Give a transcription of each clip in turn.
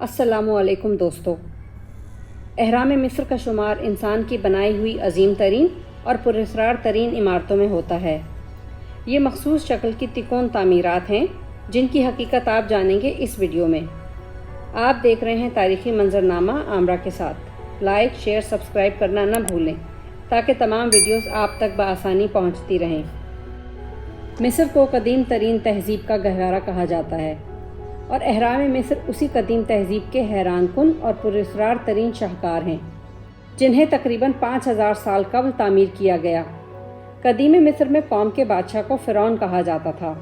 السلام علیکم دوستو۔ اہرام مصر کا شمار انسان کی بنائی ہوئی عظیم ترین اور پراسرار ترین عمارتوں میں ہوتا ہے۔ یہ مخصوص شکل کی تکون تعمیرات ہیں جن کی حقیقت آپ جانیں گے اس ویڈیو میں۔ آپ دیکھ رہے ہیں تاریخی منظرنامہ عامرہ کے ساتھ۔ لائک، شیئر، سبسکرائب کرنا نہ بھولیں تاکہ تمام ویڈیوز آپ تک بآسانی پہنچتی رہیں۔ مصر کو قدیم ترین تہذیب کا گہوارہ کہا جاتا ہے اور اہرام مصر اسی قدیم تہذیب کے حیران کن اور پراسرار ترین شاہکار ہیں جنہیں تقریباً 5000 سال قبل تعمیر کیا گیا۔ قدیم مصر میں قوم کے بادشاہ کو فرعون کہا جاتا تھا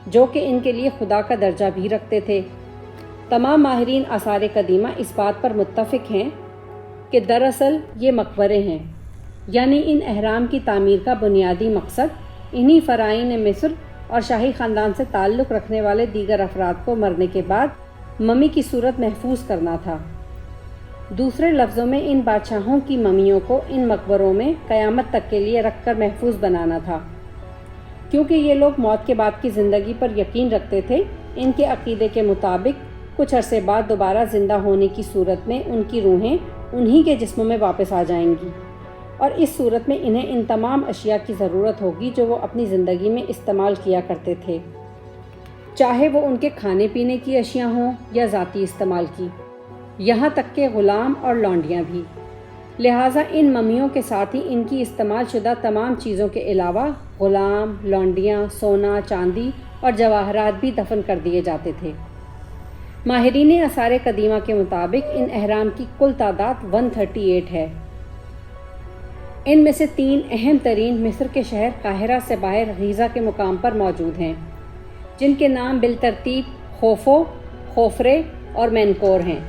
جو کہ ان کے لیے خدا کا درجہ بھی رکھتے تھے۔ تمام ماہرین آثار قدیمہ اس بات پر متفق ہیں کہ دراصل یہ مقبرے ہیں، یعنی ان اہرام کی تعمیر کا بنیادی مقصد انہی فرعین مصر اور شاہی خاندان سے تعلق رکھنے والے دیگر افراد کو مرنے کے بعد ممی کی صورت محفوظ کرنا تھا۔ دوسرے لفظوں میں ان بادشاہوں کی ممیوں کو ان مقبروں میں قیامت تک کے لیے رکھ کر محفوظ بنانا تھا۔ کیونکہ یہ لوگ موت کے بعد کی زندگی پر یقین رکھتے تھے، ان کے عقیدے کے مطابق کچھ عرصے بعد دوبارہ زندہ ہونے کی صورت میں ان کی روحیں انہی کے جسموں میں واپس آ جائیں گی، اور اس صورت میں انہیں ان تمام اشیاء کی ضرورت ہوگی جو وہ اپنی زندگی میں استعمال کیا کرتے تھے، چاہے وہ ان کے کھانے پینے کی اشیاء ہوں یا ذاتی استعمال کی، یہاں تک کہ غلام اور لونڈیاں بھی۔ لہٰذا ان ممیوں کے ساتھ ہی ان کی استعمال شدہ تمام چیزوں کے علاوہ غلام، لونڈیاں، سونا، چاندی اور جواہرات بھی دفن کر دیے جاتے تھے۔ ماہرین آثار قدیمہ کے مطابق ان اہرام کی کل تعداد 138 ہے۔ ان میں سے 3 اہم ترین مصر کے شہر قاہرہ سے باہر غیزہ کے مقام پر موجود ہیں، جن کے نام بالترتیب خوفو، خوفرے اور مینکور ہیں۔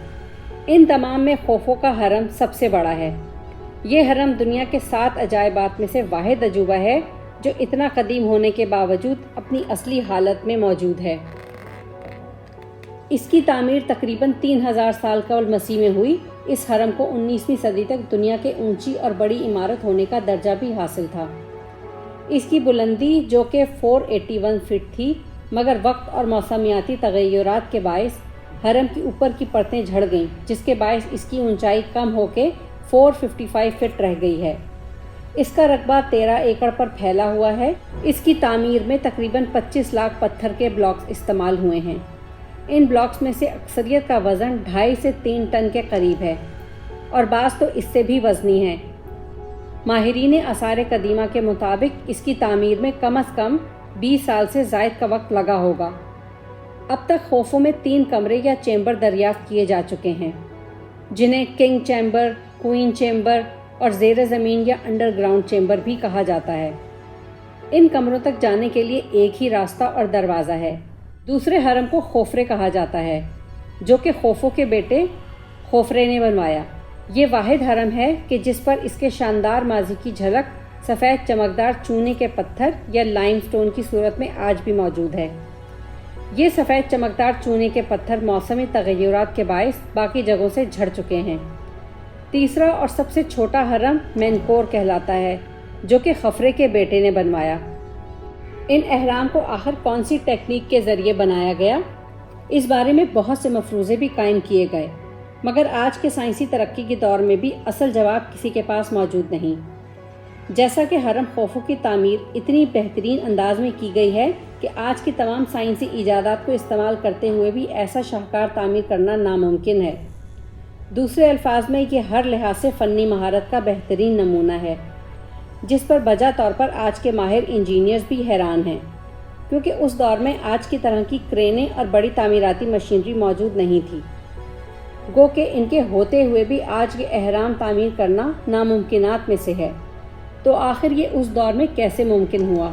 ان تمام میں خوفو کا حرم سب سے بڑا ہے۔ یہ حرم دنیا کے 7 عجائبات میں سے واحد عجوبہ ہے جو اتنا قدیم ہونے کے باوجود اپنی اصلی حالت میں موجود ہے۔ اس کی تعمیر تقریباً 3000 سال قبل مسیح میں ہوئی۔ اس حرم کو 19ویں صدی تک دنیا کے اونچی اور بڑی عمارت ہونے کا درجہ بھی حاصل تھا۔ اس کی بلندی جو کہ 481 فٹ تھی، مگر وقت اور موسمیاتی تغیرات کے باعث حرم کی اوپر کی پرتیں جھڑ گئیں، جس کے باعث اس کی اونچائی کم ہو کے 455 فٹ رہ گئی ہے۔ اس کا رقبہ 13 ایکڑ پر پھیلا ہوا ہے۔ اس کی تعمیر میں تقریباً 25 لاکھ پتھر کے بلاکس استعمال ہوئے ہیں۔ ان بلاکس میں سے اکثریت کا وزن 2.5 سے 3 ٹن کے قریب ہے اور بعض تو اس سے بھی وزنی ہیں۔ ماہرین آثار قدیمہ کے مطابق اس کی تعمیر میں کم از کم 20 سال سے زائد کا وقت لگا ہوگا۔ اب تک خوفو میں 3 کمرے یا چیمبر دریافت کیے جا چکے ہیں، جنہیں کنگ چیمبر، کوئین چیمبر اور زیر زمین یا انڈر گراؤنڈ چیمبر بھی کہا جاتا ہے۔ ان کمروں تک جانے کے لیے ایک ہی راستہ اور دروازہ ہے۔ دوسرے حرم کو خوفرے کہا جاتا ہے جو کہ خوفو کے بیٹے خوفرے نے بنوایا۔ یہ واحد حرم ہے کہ جس پر اس کے شاندار ماضی کی جھلک سفید چمکدار چونے کے پتھر یا لائم سٹون کی صورت میں آج بھی موجود ہے۔ یہ سفید چمکدار چونے کے پتھر موسمی تغیرات کے باعث باقی جگہوں سے جھڑ چکے ہیں۔ تیسرا اور سب سے چھوٹا حرم مینکور کہلاتا ہے جو کہ خفرے کے بیٹے نے بنوایا۔ ان اہرام کو آخر کون سی ٹیکنیک کے ذریعے بنایا گیا، اس بارے میں بہت سے مفروضے بھی قائم کیے گئے، مگر آج کے سائنسی ترقی کے دور میں بھی اصل جواب کسی کے پاس موجود نہیں۔ جیسا کہ حرم خوفو کی تعمیر اتنی بہترین انداز میں کی گئی ہے کہ آج کی تمام سائنسی ایجادات کو استعمال کرتے ہوئے بھی ایسا شاہکار تعمیر کرنا ناممکن ہے۔ دوسرے الفاظ میں یہ ہر لحاظ سے فنی مہارت کا بہترین نمونہ ہے، جس پر بجا طور پر آج کے ماہر انجینئرز بھی حیران ہیں، کیونکہ اس دور میں آج کی طرح کی کرینیں اور بڑی تعمیراتی مشینری موجود نہیں تھی، گو کہ ان کے ہوتے ہوئے بھی آج یہ اہرام تعمیر کرنا ناممکنات میں سے ہے۔ تو آخر یہ اس دور میں کیسے ممکن ہوا؟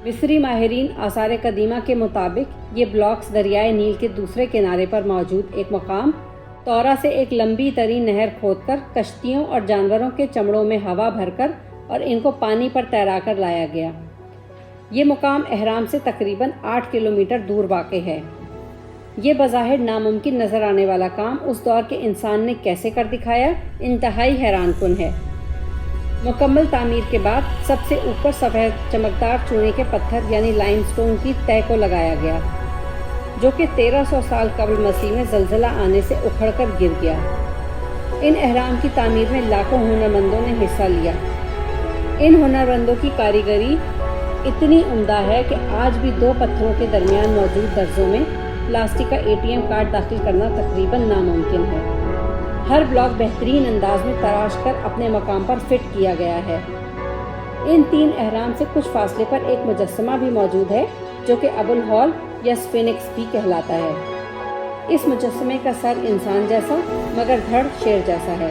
مصری ماہرین آثار قدیمہ کے مطابق یہ بلاکس دریائے نیل کے دوسرے کنارے پر موجود ایک مقام تورا سے ایک لمبی ترین نہر کھود کر کشتیوں اور جانوروں کے چمڑوں میں ہوا بھر کر اور ان کو پانی پر تیرا کر لایا گیا۔ یہ مقام اہرام سے تقریباً 8 کلومیٹر دور واقع ہے۔ یہ بظاہر ناممکن نظر آنے والا کام اس دور کے انسان نے کیسے کر دکھایا، انتہائی حیران کن ہے۔ مکمل تعمیر کے بعد سب سے اوپر سفید چمکدار چونے کے پتھر یعنی لائم سٹون کی تہ کو لگایا گیا۔ جو کہ 1300 سال قبل مسیح میں زلزلہ آنے سے اکھڑ کر گر گیا۔ ان اہرام کی تعمیر میں لاکھوں ہنرمندوں نے حصہ لیا۔ ان ہنرمندوں کی کاریگری اتنی عمدہ ہے کہ آج بھی دو پتھروں کے درمیان موجود درزوں میں پلاسٹک کا ATM کارڈ داخل کرنا تقریباً ناممکن ہے۔ ہر بلاک بہترین انداز میں تراش کر اپنے مقام پر فٹ کیا گیا ہے۔ ان 3 اہرام سے کچھ فاصلے پر ایک مجسمہ بھی موجود ہے جو کہ ابو الہول یا سفنکس بھی کہلاتا ہے۔ اس مجسمے کا سر انسان جیسا مگر دھڑ شیر جیسا ہے۔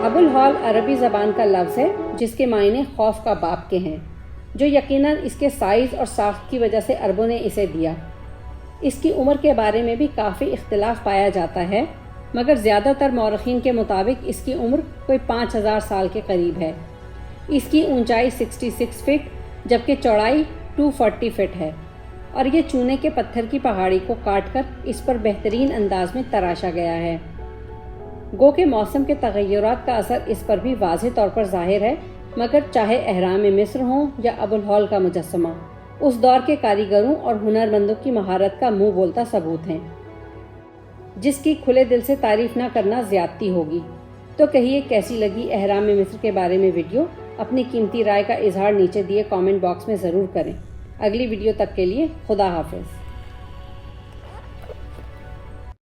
ابو الہول عربی زبان کا لفظ ہے جس کے معنی خوف کا باپ کے ہیں، جو یقیناً اس کے سائز اور ساخت کی وجہ سے عربوں نے اسے دیا۔ اس کی عمر کے بارے میں بھی کافی اختلاف پایا جاتا ہے، مگر زیادہ تر مورخین کے مطابق اس کی عمر کوئی 5000 سال کے قریب ہے۔ اس کی اونچائی 66 فٹ جبکہ چوڑائی 240 فٹ ہے، اور یہ چونے کے پتھر کی پہاڑی کو کاٹ کر اس پر بہترین انداز میں تراشا گیا ہے۔ گو کہ موسم کے تغیرات کا اثر اس پر بھی واضح طور پر ظاہر ہے، مگر چاہے اہرام مصر ہوں یا ابو الہول کا مجسمہ، اس دور کے کاریگروں اور ہنرمندوں کی مہارت کا منہ بولتا ثبوت ہیں، جس کی کھلے دل سے تعریف نہ کرنا زیادتی ہوگی۔ تو کہیے کیسی لگی اہرام مصر کے بارے میں ویڈیو؟ اپنی قیمتی رائے کا اظہار نیچے دیے کامنٹ باکس میں ضرور کریں۔ اگلی ویڈیو تک کے لیے خدا حافظ۔